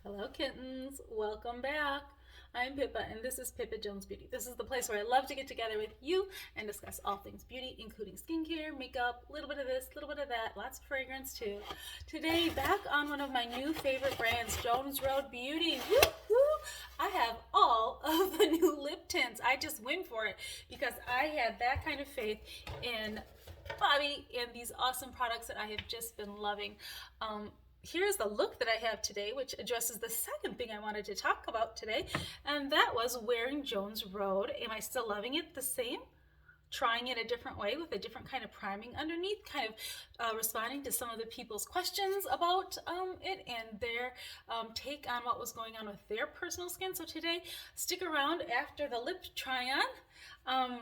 Hello kittens, welcome back. I'm Pippa and this is Pippa Jones Beauty. This is the place where I love to get together with you and discuss all things beauty, including skincare, makeup, a little bit of this, a little bit of that, lots of fragrance too. Today, back on one of my new favorite brands, jonesroad Beauty. Woo, woo. I have all of the new lip tints. I just went for it because I had that kind of faith in Bobby and these awesome products that I have just been loving. Here's the look that I have today, which addresses the second thing I wanted to talk about today, and that was wearing Jones Road. Am I still loving it the same? Trying it a different way with a different kind of priming underneath, kind of responding to some of the people's questions about it and their take on what was going on with their personal skin. So today, stick around after the lip try-on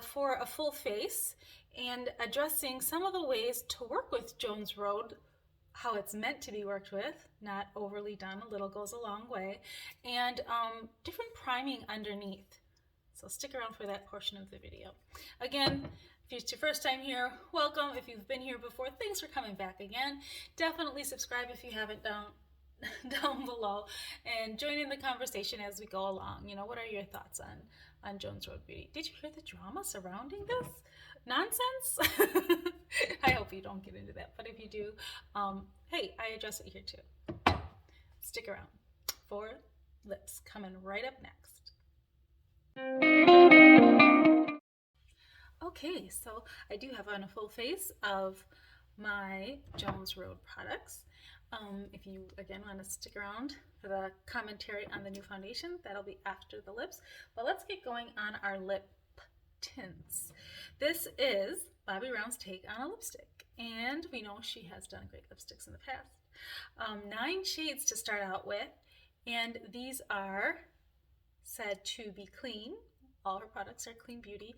for a full face and addressing some of the ways to work with Jones Road, how it's meant to be worked with, not overly done, a little goes a long way, and different priming underneath. So stick around for that portion of the video. Again, if it's your first time here, welcome. If you've been here before, thanks for coming back again. Definitely subscribe if you haven't down below, and join in the conversation as we go along. You know, what are your thoughts on Jones Road Beauty? Did you hear the drama surrounding this nonsense? I hope you don't get into that, but if you do, hey, I address it here too. Stick around for lips coming right up next. Okay, so I do have on a full face of my Jones Road products. If you, again, want to stick around for the commentary on the new foundation, that'll be after the lips. But let's get going on our lip tints. This is Bobbi Brown's take on a lipstick, and we know she has done great lipsticks in the past. 9 shades to start out with, and these are said to be clean. All her products are clean beauty,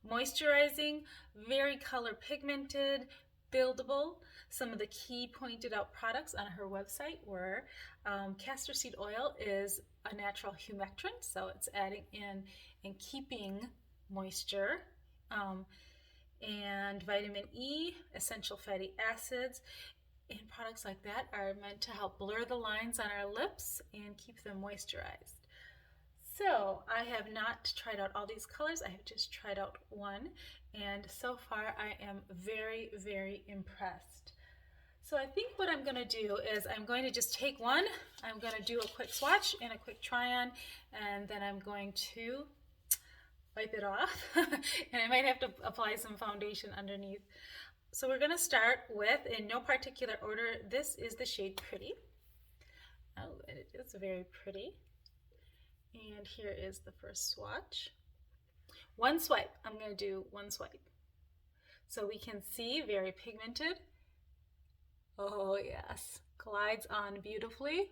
moisturizing, very color pigmented, buildable. Some of the key pointed out products on her website were castor seed oil is a natural humectant, so it's adding in and keeping moisture, and vitamin E, essential fatty acids, and products like that are meant to help blur the lines on our lips and keep them moisturized. So I have not tried out all these colors. I have just tried out one, and so far I am very, very impressed. So I think what I'm going to do is I'm going to just take one, I'm going to do a quick swatch and a quick try on, and then I'm going to wipe it off and I might have to apply some foundation underneath. So we're going to start with, in no particular order, this is the shade Pretty. Oh, it is very pretty. And here is the first swatch. One swipe. I'm going to do one swipe. So we can see very pigmented. Oh yes, glides on beautifully.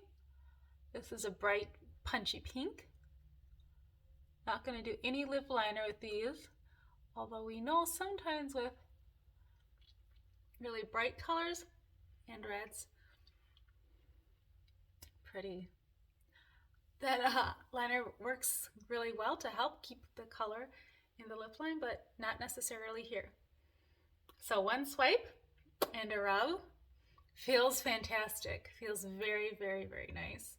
This is a bright punchy pink. Not going to do any lip liner with these, although we know sometimes with really bright colors and reds, pretty, that liner works really well to help keep the color in the lip line, but not necessarily here. So one swipe and a rub. Feels fantastic. Feels very, very, very nice.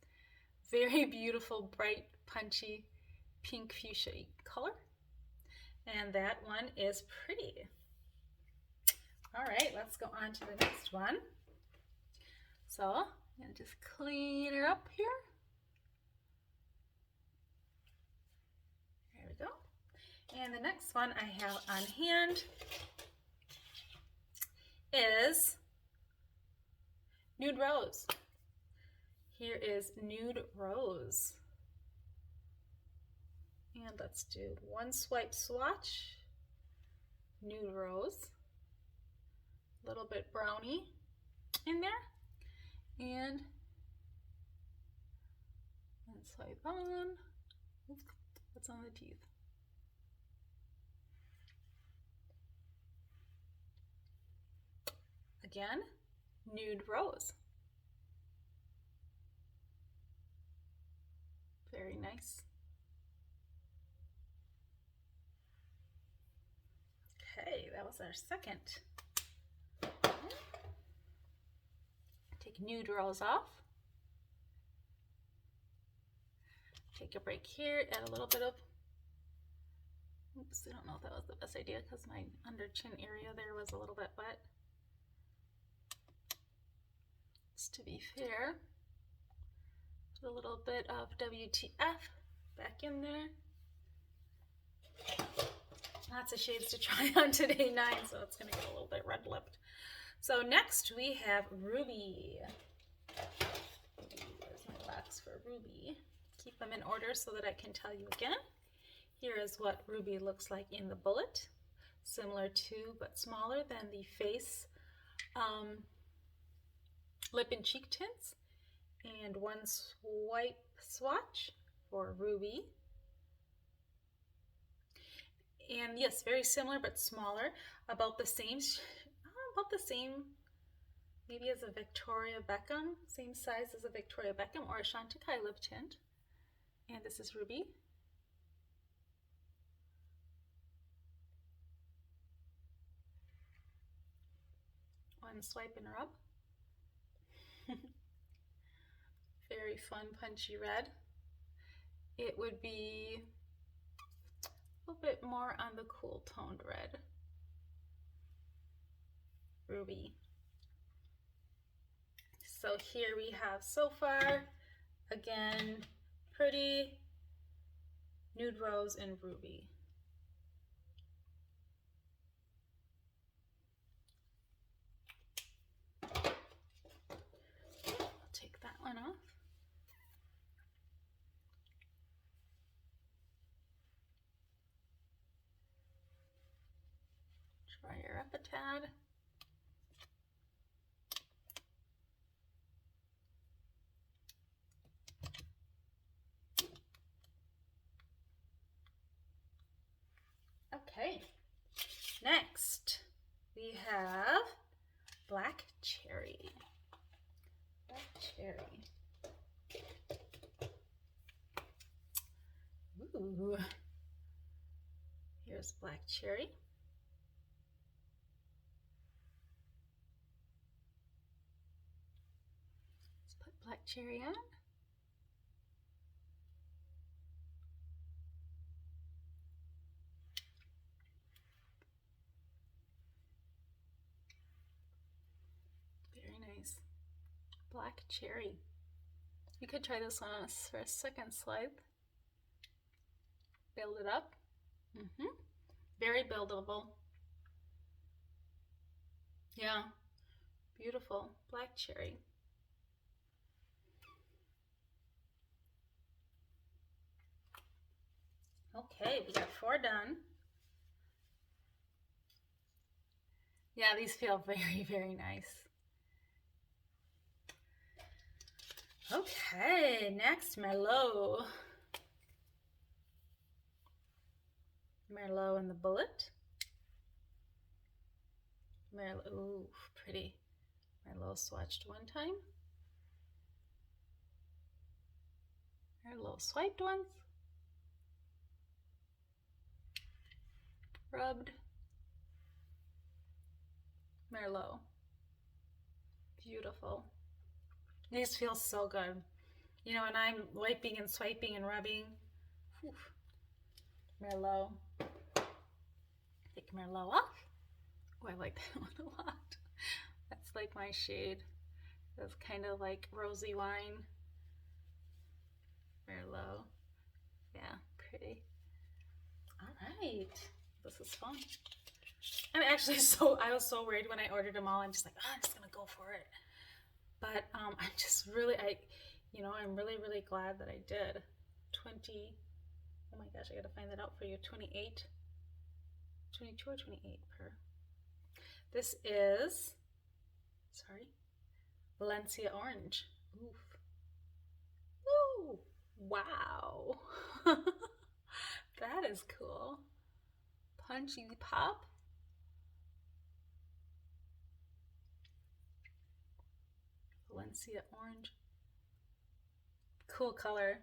Very beautiful, bright, punchy, pink fuchsia color. And that one is Pretty. All right, let's go on to the next one. So I'm going to just clean her up here. There we go. And the next one I have on hand is Nude Rose. Here is Nude Rose. And let's do one swipe swatch. Nude Rose. A little bit browny in there. And one swipe on. Oops, what's on the teeth? Again, Nude Rose. Very nice. Okay, that was our second. Take Nude Rose off. take a break here, add a little bit of, oops, I don't know if that was the best idea because my under chin area there was a little bit wet. Just to be fair, put a little bit of WTF back in there. Lots of shades to try on today, 9, so it's gonna get a little bit red lipped. So next we have Ruby. There's my box for Ruby. Keep them in order so that I can tell you again. Here is what Ruby looks like in the bullet. Similar to, but smaller than the face lip and cheek tints. And one swipe swatch for Ruby. And yes, very similar but smaller. About the same, maybe as a Victoria Beckham, same size as a Victoria Beckham or a Chantecaille lip tint. And this is Ruby. One swipe and rub. Very fun, punchy red. It would be a little bit more on the cool toned red. Ruby. So here we have so far, again, pretty, nude rose, and ruby. I'll take that one off. Dry her up a tad. Okay, next we have Black Cherry. Black Cherry. Ooh. Here's Black Cherry. Let's put Black Cherry on. Black Cherry. You could try this one for a second swipe. Build it up. Very buildable. Yeah, beautiful. Black Cherry. Okay, we got 4 done. Yeah, these feel very, very nice. Okay, next, Merlot. Merlot in the bullet. Merlot, ooh, pretty. Merlot swatched one time. Merlot swiped once. Rubbed. Merlot. Beautiful. These feel so good. You know, when I'm wiping and swiping and rubbing, whew, Merlot. Take Merlot off. Oh, I like that one a lot. That's like my shade. That's kind of like rosy wine. Merlot. Yeah, pretty. All right. This is fun. I'm actually I was so worried when I ordered them all. I'm just like, oh, I'm just going to go for it. But I'm just really, I'm really, really glad that I did. 20, oh my gosh, I got to find that out for you. 28, 22 or 28 per. This is, Valencia Orange. Oof. Woo! Wow. That is cool. Punchy pop. Valencia Orange. Cool color.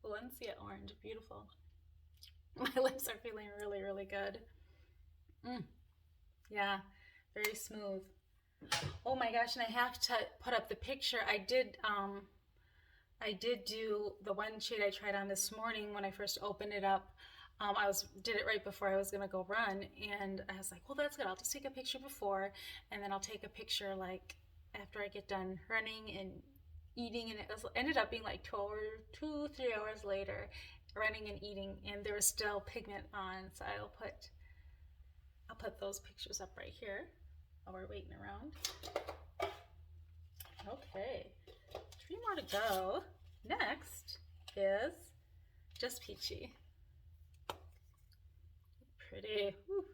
Valencia Orange, beautiful. My lips are feeling really, really good. Yeah, very smooth. Oh my gosh, and I have to put up the picture. I did I did do the one shade I tried on this morning when I first opened it up. Did it right before I was gonna go run, and I was like, well, that's good. I'll just take a picture before, and then I'll take a picture like after I get done running and eating. And ended up being like 3 hours later, running and eating, and there was still pigment on. So I'll put those pictures up right here while we're waiting around. Okay, 3 more to go. Next is just Peachy. Pretty. Whew.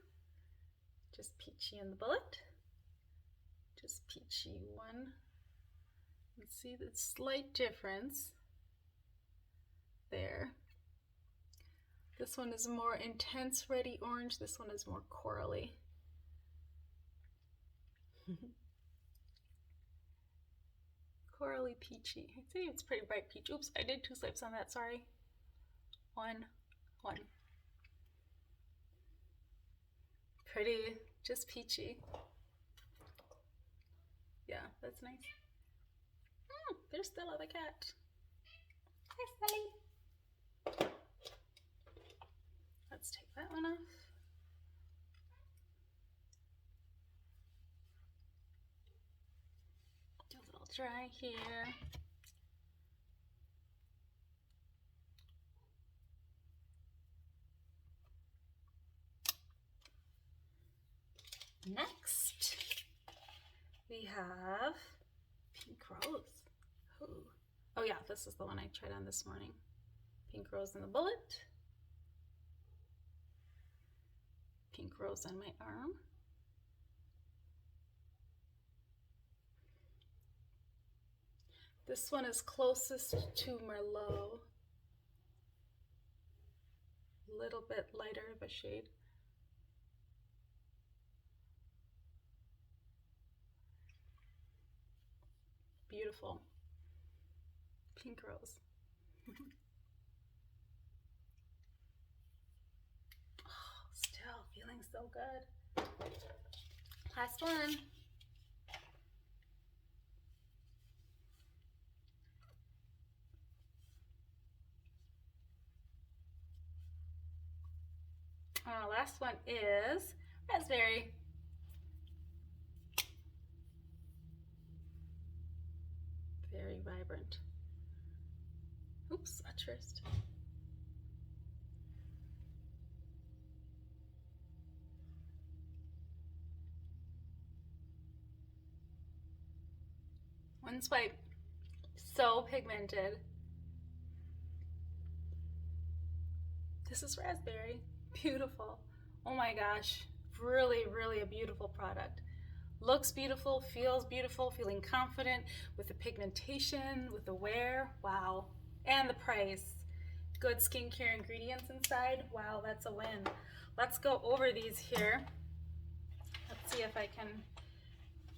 Just Peachy in the bullet. Just Peachy one. Let's see the slight difference there. This one is more intense reddy orange. This one is more corally. Corally peachy. I'd say it's pretty bright peach. Oops, I did 2 swipes on that, sorry. One. Pretty, just peachy. Yeah, that's nice. There's Stella the cat. Hi, Sally. Let's take that one off. Do a little dry here. Next, we have Pink Rose. Ooh. Oh yeah, this is the one I tried on this morning. Pink Rose in the bullet. Pink Rose on my arm. This one is closest to Merlot. A little bit lighter of a shade. Beautiful. Pink Rose. Oh, still feeling so good. Last one. Last one is raspberry. Very vibrant. Oops, watch first. One swipe. So pigmented. This is raspberry. Beautiful. Oh my gosh. Really, really a beautiful product. Looks beautiful, feels beautiful, feeling confident with the pigmentation, with the wear. Wow. And the price. Good skincare ingredients inside. Wow, that's a win. Let's go over these here. Let's see if I can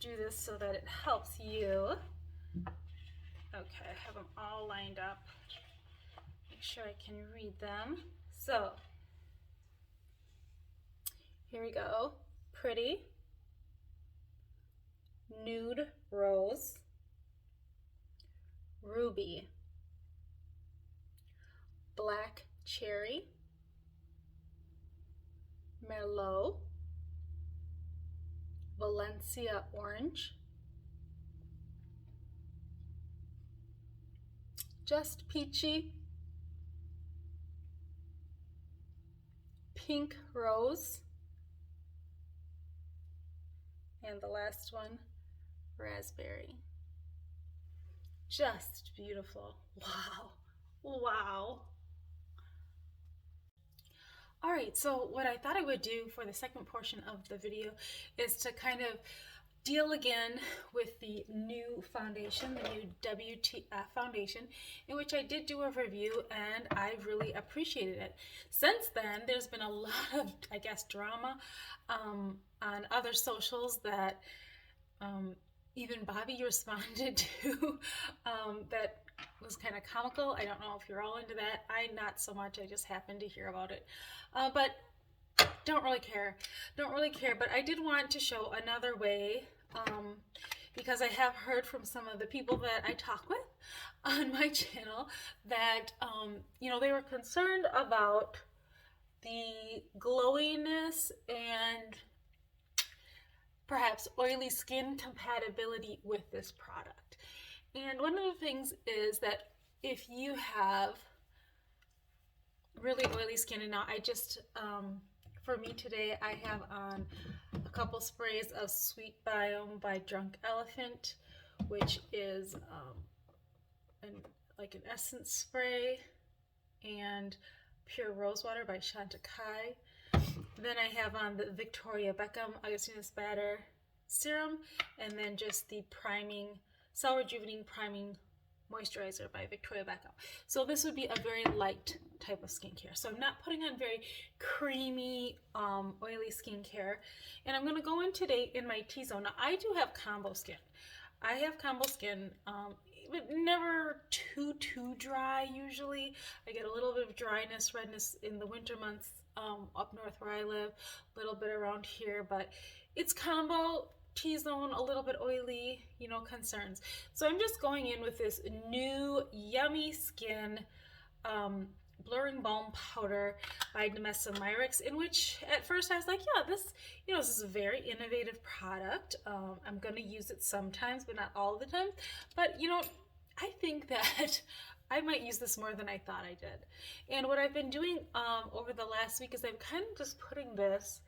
do this so that it helps you. Okay, I have them all lined up. Make sure I can read them. So, here we go. Pretty, Nude Rose, Ruby, Black Cherry, Merlot, Valencia Orange, Just Peachy, Pink Rose, and the last one, raspberry. Just beautiful. Wow. Wow. All right, so what I thought I would do for the second portion of the video is to kind of deal again with the new foundation, the new WTF foundation, in which I did do a review and I really appreciated it. Since then, there's been a lot of, I guess, drama on other socials that even Bobby responded to that was kind of comical. I don't know if you're all into that. I not so much. I just happened to hear about it. But don't really care. Don't really care. But I did want to show another way because I have heard from some of the people that I talk with on my channel that, you know, they were concerned about the glowiness and perhaps oily skin compatibility with this product. And one of the things is that if you have really oily skin, and now I just, for me today, I have on a couple sprays of Sweet Balm by Drunk Elephant, which is like an essence spray, and Pure Rose Water by Chantecaille. Then I have on the Victoria Beckham Augustinus Batter Serum, and then just the priming, Cell Rejuvenating Priming Moisturizer by Victoria Beckham. So this would be a very light type of skincare. So I'm not putting on very creamy, oily skincare. And I'm going to go in today in my T-zone. Now, I do have combo skin. I have combo skin, but never too dry usually. I get a little bit of dryness, redness in the winter months up north where I live, a little bit around here, but it's combo, T-zone, a little bit oily, you know, concerns. So I'm just going in with this new Yummy Skin Blurring Balm Powder by Nemessa Myricks, in which at first I was like, yeah, this, you know, this is a very innovative product. I'm going to use it sometimes, but not all the time. But, you know, I think that I might use this more than I thought I did. And what I've been doing over the last week is I'm kind of just putting this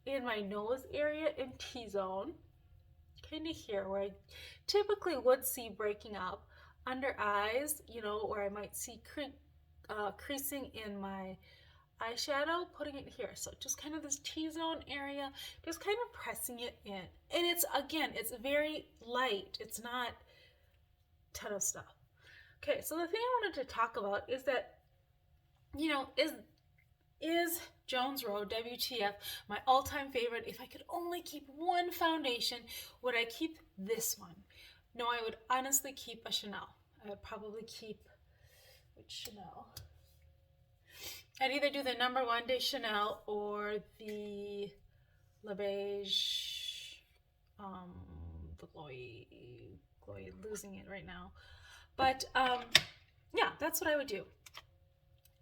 in my nose area in T-zone, kind of here where I typically would see breaking up, under eyes, you know, or I might see creasing in my eyeshadow, putting it here. So just kind of this T-zone area, just kind of pressing it in. And it's, again, it's very light. It's not a ton of stuff. Okay, so the thing I wanted to talk about is that, you know, is Jones Road WTF my all-time favorite? If I could only keep one foundation, would I keep this one? No, I would honestly keep a Chanel. I would probably keep, which Chanel? I'd either do the No. 1 de Chanel or the Le Beige, the glowy, losing it right now. But yeah, that's what I would do.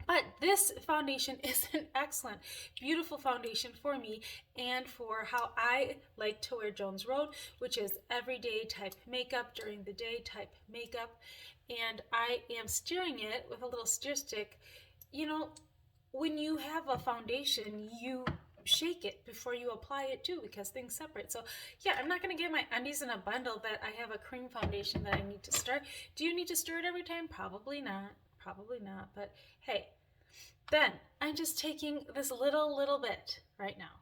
But this foundation is an excellent, beautiful foundation for me and for how I like to wear Jones Road, which is everyday type makeup, during the day type makeup. And I am steering it with a little steer stick. You know, when you have a foundation, you shake it before you apply it too, because things separate. So yeah, I'm not going to get my undies in a bundle that I have a cream foundation that I need to stir. Do you need to stir it every time? Probably not. Probably not. But hey, then I'm just taking this little bit right now.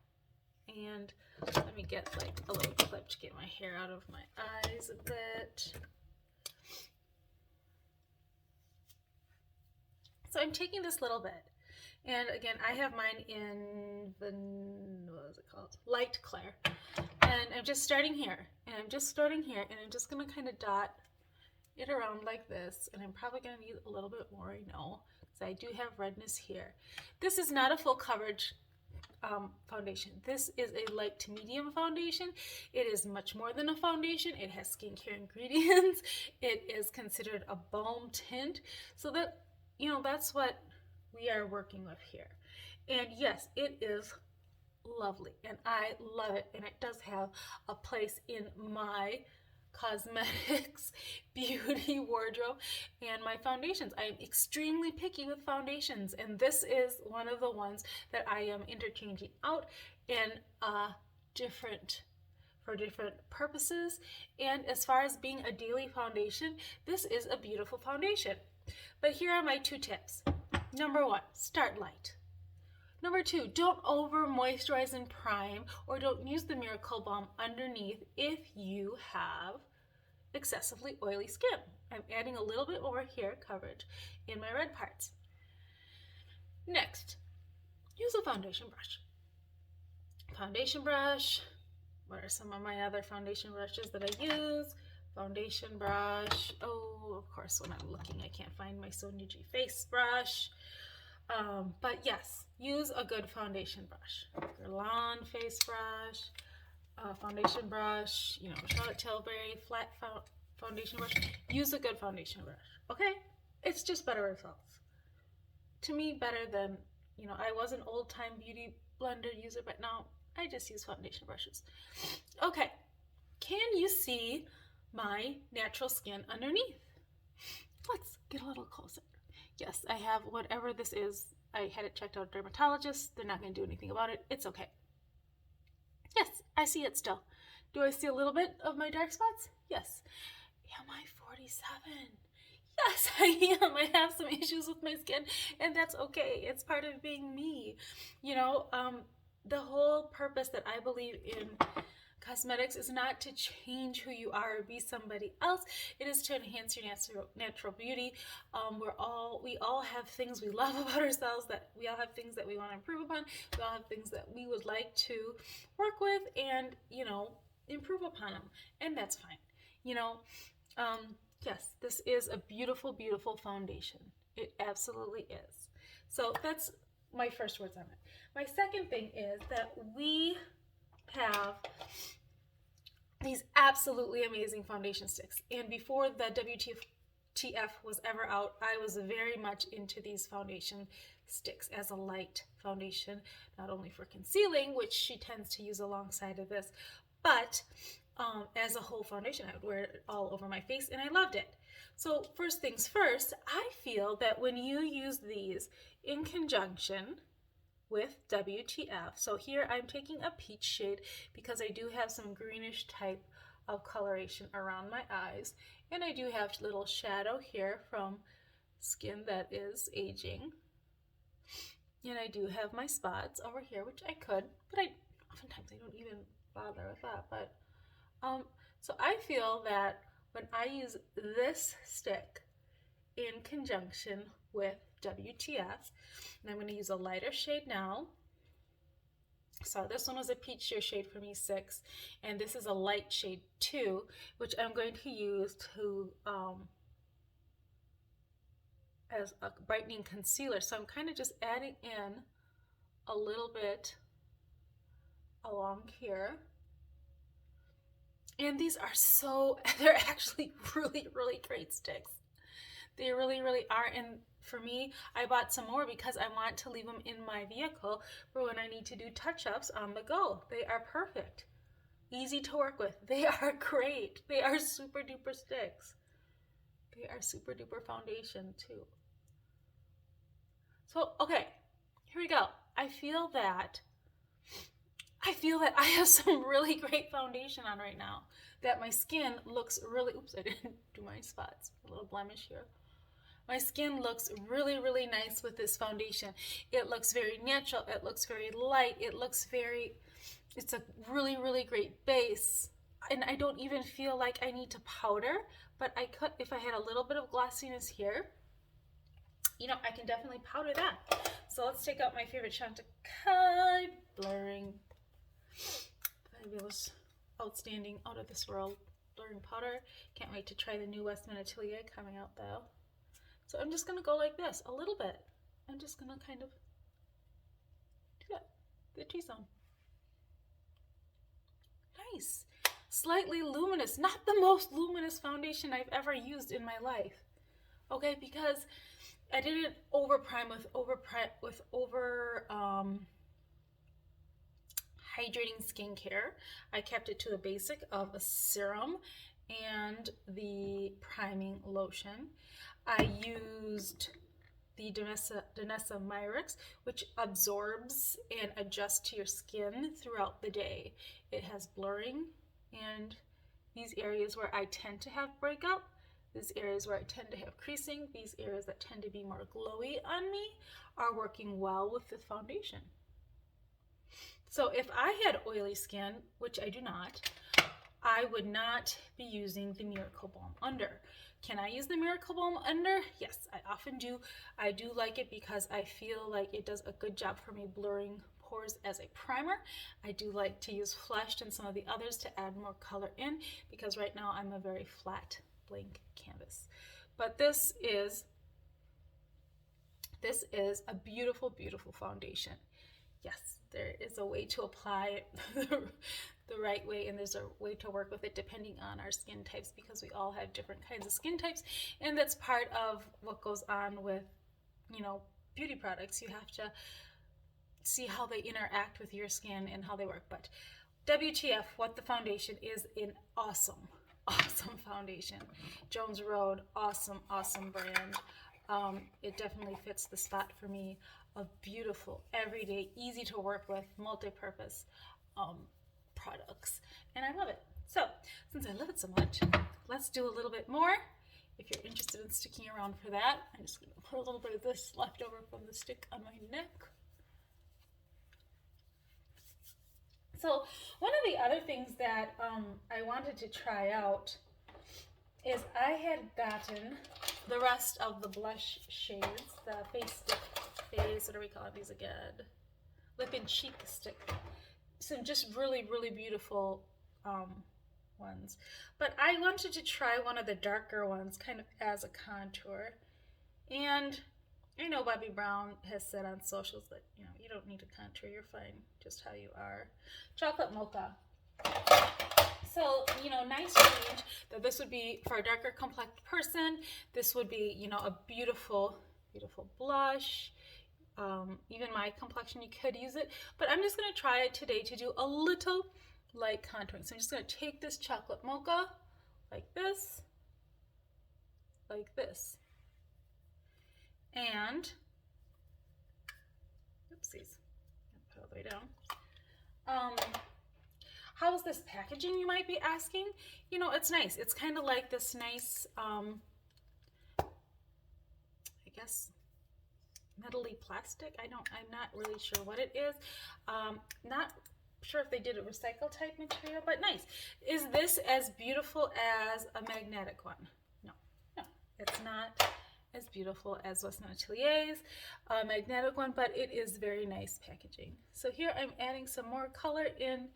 And let me get like a little clip to get my hair out of my eyes a bit. So I'm taking this little bit. And again, I have mine in the, what is it called? Light Clair. And I'm just starting here. And I'm just starting here. And I'm just going to kind of dot it around like this. And I'm probably going to need a little bit more, I know, because I do have redness here. This is not a full coverage foundation. This is a light to medium foundation. It is much more than a foundation. It has skincare ingredients. It is considered a balm tint. So that, you know, that's what we are working with here. And yes, it is lovely and I love it, and it does have a place in my cosmetics beauty wardrobe and my foundations. I am extremely picky with foundations, and this is one of the ones that I am interchanging out in for different purposes. And as far as being a daily foundation, this is a beautiful foundation. But here are my 2 tips. Number 1, start light. Number 2, don't over moisturize and prime, or don't use the Miracle Balm underneath if you have excessively oily skin. I'm adding a little bit more hair coverage in my red parts. Next, use a foundation brush. Foundation brush. What are some of my other foundation brushes that I use? Foundation brush. Oh, of course, when I'm looking, I can't find my Sonia G face brush. But yes, use a good foundation brush. Guerlain face brush. foundation brush, you know, Charlotte Tilbury flat foundation brush. Use a good foundation brush, okay? It's just better results. To me, better than, you know, I was an old-time beauty blender user, but now I just use foundation brushes. Okay, can you see my natural skin underneath? Let's get a little closer. Yes, I have whatever this is. I had it checked out a dermatologist. They're not going to do anything about it. It's okay. Yes, I see it still. Do I see a little bit of my dark spots? Yes. Am I 47? Yes, I am. I have some issues with my skin, and that's okay. It's part of being me. You know, the whole purpose that I believe in cosmetics is not to change who you are or be somebody else. It is to enhance your natural beauty. We all have things we love about ourselves, that we all have things that we want to improve upon. We all have things that we would like to work with and, you know, improve upon them. And that's fine. You know, yes, this is a beautiful, beautiful foundation. It absolutely is. So that's my first words on it. My second thing is that we have these absolutely amazing foundation sticks. And before the WTF was ever out, I was very much into these foundation sticks as a light foundation, not only for concealing, which she tends to use alongside of this, but as a whole foundation. I would wear it all over my face, and I loved it. So first things first, I feel that when you use these in conjunction with WTF. So here I'm taking a peach shade because I do have some greenish type of coloration around my eyes, and I do have little shadow here from skin that is aging, and I do have my spots over here, which I could, but oftentimes I don't even bother with that. But so I feel that when I use this stick in conjunction with WTF, and I'm going to use a lighter shade now. So this one was a peach shade for me, 6, and this is a light shade 2, which I'm going to use to as a brightening concealer. So I'm kind of just adding in a little bit along here. And these are they're actually really, really great sticks. They really, really are. And for me, I bought some more because I want to leave them in my vehicle for when I need to do touch-ups on the go. They are perfect. Easy to work with. They are great. They are super duper sticks. They are super duper foundation too. So, okay, here we go. I feel that I have some really great foundation on right now. That my skin looks really, oops, I didn't do my spots. A little blemish here. My skin looks really, really nice with this foundation. It looks very natural. It looks very light. It's a really, really great base. And I don't even feel like I need to powder, but I could, if I had a little bit of glossiness here, you know, I can definitely powder that. So let's take out my favorite Chantecaille blurring, fabulous, outstanding, out of this world blurring powder. Can't wait to try the new Westman Atelier coming out though. So I'm just going to go like this, a little bit. I'm just going to kind of do that, the T-zone. Nice. Slightly luminous, not the most luminous foundation I've ever used in my life. Okay, because I didn't over prime with hydrating skincare. I kept it to the basic of a serum and the priming lotion. I used the Danessa Myrix, which absorbs and adjusts to your skin throughout the day. It has blurring, and these areas where I tend to have breakout, these areas where I tend to have creasing, these areas that tend to be more glowy on me are working well with the foundation. So if I had oily skin, which I do not, I would not be using the Miracle Balm Under. Can I use the Miracle Balm Under? Yes, I often do. I do like it because I feel like it does a good job for me blurring pores as a primer. I do like to use Fleshed and some of the others to add more color in, because right now I'm a very flat blank canvas. But this is a beautiful, beautiful foundation. Yes, there is a way to apply it the right way, and there's a way to work with it depending on our skin types, because we all have different kinds of skin types, and that's part of what goes on with, you know, beauty products. You have to see how they interact with your skin and how they work. But WTF, What the Foundation is an awesome, awesome foundation. Jones Road, awesome, awesome brand. It definitely fits the spot for me of beautiful, everyday, easy to work with, multi-purpose products. And I love it. So, since I love it so much, let's do a little bit more. If you're interested in sticking around for that, I'm just going to put a little bit of this left over from the stick on my neck. So one of the other things that I wanted to try out is I had gotten the rest of the blush shades, the face stick phase, what are we calling these again? Lip and cheek stick. Some just really, really beautiful ones. But I wanted to try one of the darker ones kind of as a contour. And I know Bobbi Brown has said on socials that, you know, you don't need to contour, you're fine just how you are. Chocolate Mocha. So, you know, nice range that this would be for a darker complex person. This would be, you know, a beautiful, beautiful blush. Even my complexion, you could use it. But I'm just going to try it today to do a little light contouring. So I'm just going to take this Chocolate Mocha like this, and oopsies, put it all the way down. How's this packaging, you might be asking? You know, it's nice. It's kind of like this nice, I guess, metally plastic. I'm not really sure what it is. Not sure if they did a recycle type material, but nice. Is this as beautiful as a magnetic one? No, it's not as beautiful as Western Atelier's magnetic one, but it is very nice packaging. So here I'm adding some more color in,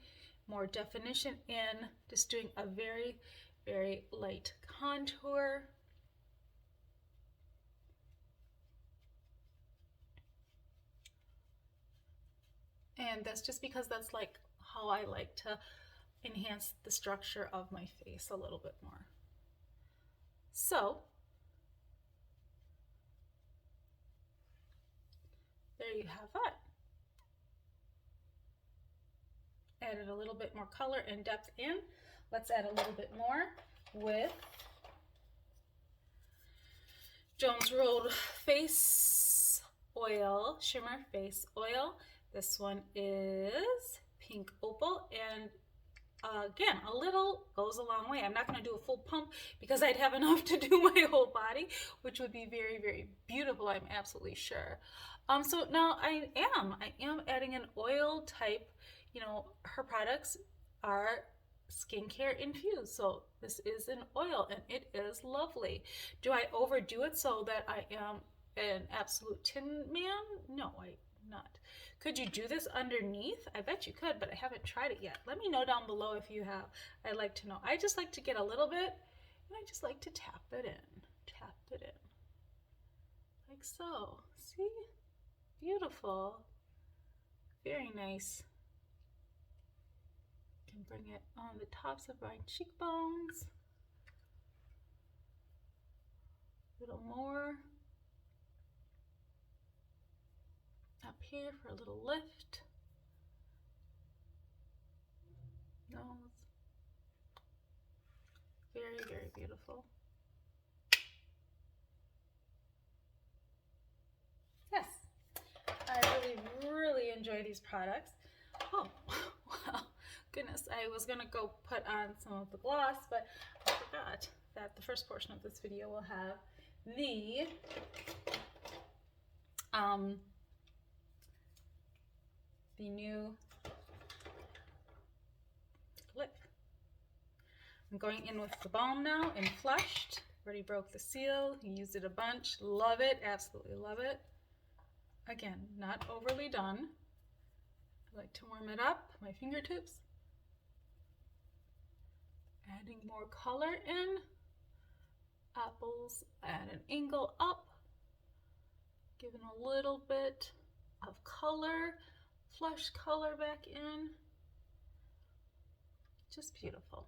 more definition in, just doing a very, very light contour. And that's just because that's like how I like to enhance the structure of my face a little bit more. So there you have that. Added a little bit more color and depth in. Let's add a little bit more with Jones Road Face Oil, Shimmer Face Oil. This one is Pink Opal, and again, a little goes a long way. I'm not going to do a full pump because I'd have enough to do my whole body, which would be very, very beautiful, I'm absolutely sure. So now I am adding an oil type. You know, her products are skincare infused, so this is an oil and it is lovely. Do I overdo it so that I am an absolute tin man? No, I'm not. Could you do this underneath? I bet you could, but I haven't tried it yet. Let me know down below if you have. I'd like to know. I just like to get a little bit, and I just like to tap it in, like so. See? Beautiful. Very nice. Can bring it on the tops of my cheekbones. A little more. Up here for a little lift. Nose. Very, very beautiful. Yes, I really, really enjoy these products. Oh, wow, goodness, I was gonna go put on some of the gloss, but I forgot that the first portion of this video will have the new lip. I'm going in with the Balm now and Flushed. Already broke the seal, used it a bunch, love it, absolutely love it. Again, not overly done. I like to warm it up, my fingertips. Adding more color in. Apples at an angle up. Giving a little bit of color, flush color back in. Just beautiful.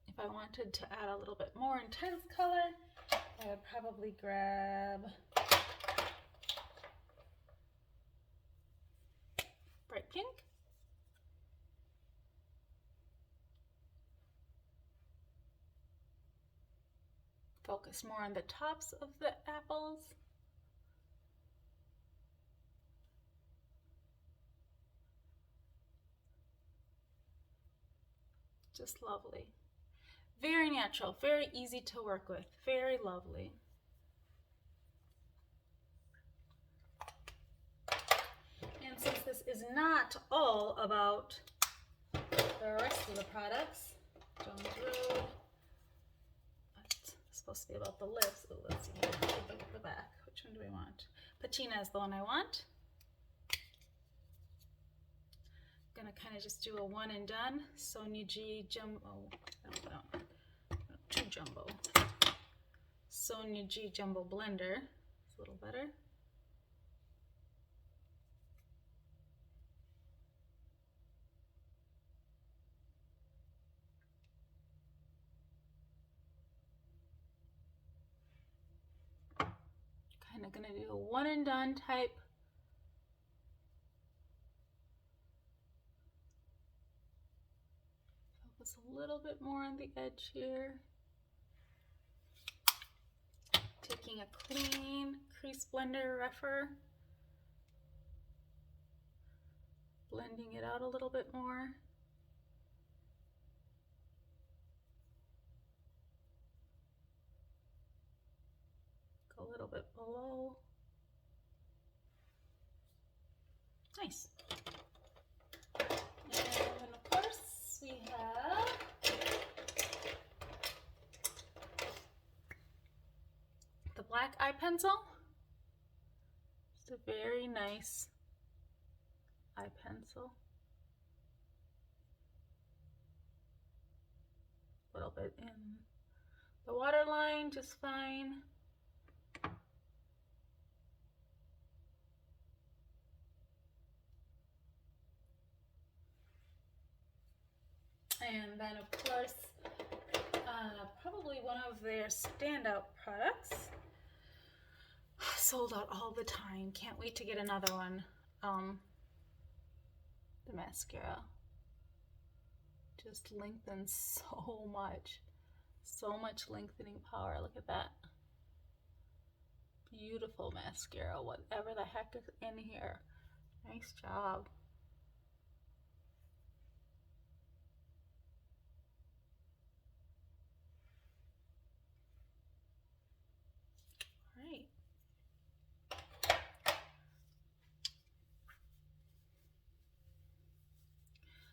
If I wanted to add a little bit more intense color, I would probably grab bright pink. Focus more on the tops of the apples. Just lovely. Very natural, very easy to work with, very lovely. And since this is not all about the rest of the products, Jones Road, it's supposed to be about the lips. Oh, let's see, the back. Which one do we want? Patina is the one I want. I'm gonna kind of just do a one and done. Sonia G Jumbo, no, two Jumbo. Sonia G Jumbo Blender. It's a little better. Kind of gonna do a one and done type. Focus a little bit more on the edge here. Taking a clean crease blender rougher, blending it out a little bit more. Go a little bit below. Nice. And of course we have the black eye pencil. Just a very nice eye pencil. A little bit in the waterline, just fine. And then of course, probably one of their standout products. Sold out all the time. Can't wait to get another one. The mascara. Just lengthens so much. So much lengthening power. Look at that. Beautiful mascara. Whatever the heck is in here. Nice job. All right.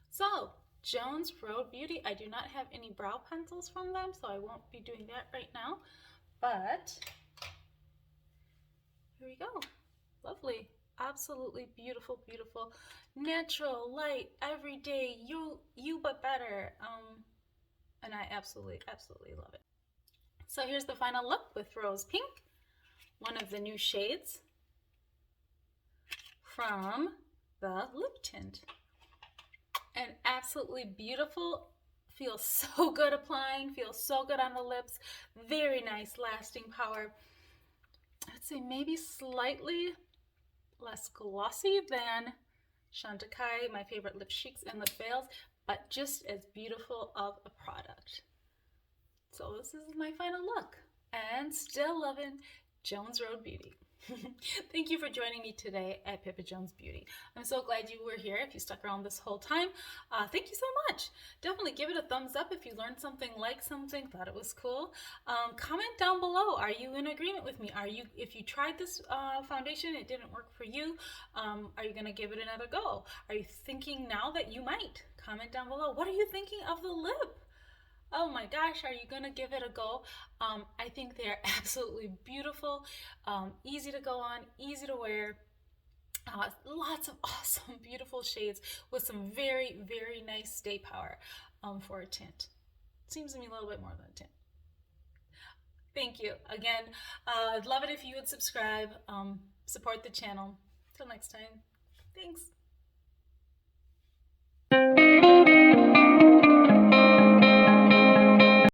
So, Jones Road Beauty. I do not have any brow pencils from them, so I won't be doing that right now. But here we go. Lovely. Absolutely beautiful, beautiful. Natural, light, everyday, you but better. And I absolutely, absolutely love it. So here's the final look with Rose Pink, one of the new shades from the lip tint. And absolutely beautiful. Feels so good applying, feels so good on the lips. Very nice lasting power. I'd say maybe slightly less glossy than Chantecaille, my favorite lip cheeks and lip veils, but just as beautiful of a product. So this is my final look, and still loving Jones Road Beauty. Thank you for joining me today at Pippa Jones Beauty. I'm so glad you were here. If you stuck around this whole time, thank you so much. Definitely give it a thumbs up if you learned something, liked something, thought it was cool. Comment down below. Are you in agreement with me? If you tried this foundation, it didn't work for you, are you going to give it another go? Are you thinking now that you might? Comment down below. What are you thinking of the lip? Oh my gosh, are you gonna give it a go? I think they're absolutely beautiful, easy to go on, easy to wear, lots of awesome, beautiful shades with some very, very nice stay power for a tint. Seems to me a little bit more than a tint. Thank you. Again, I'd love it if you would subscribe, support the channel. Till next time, thanks.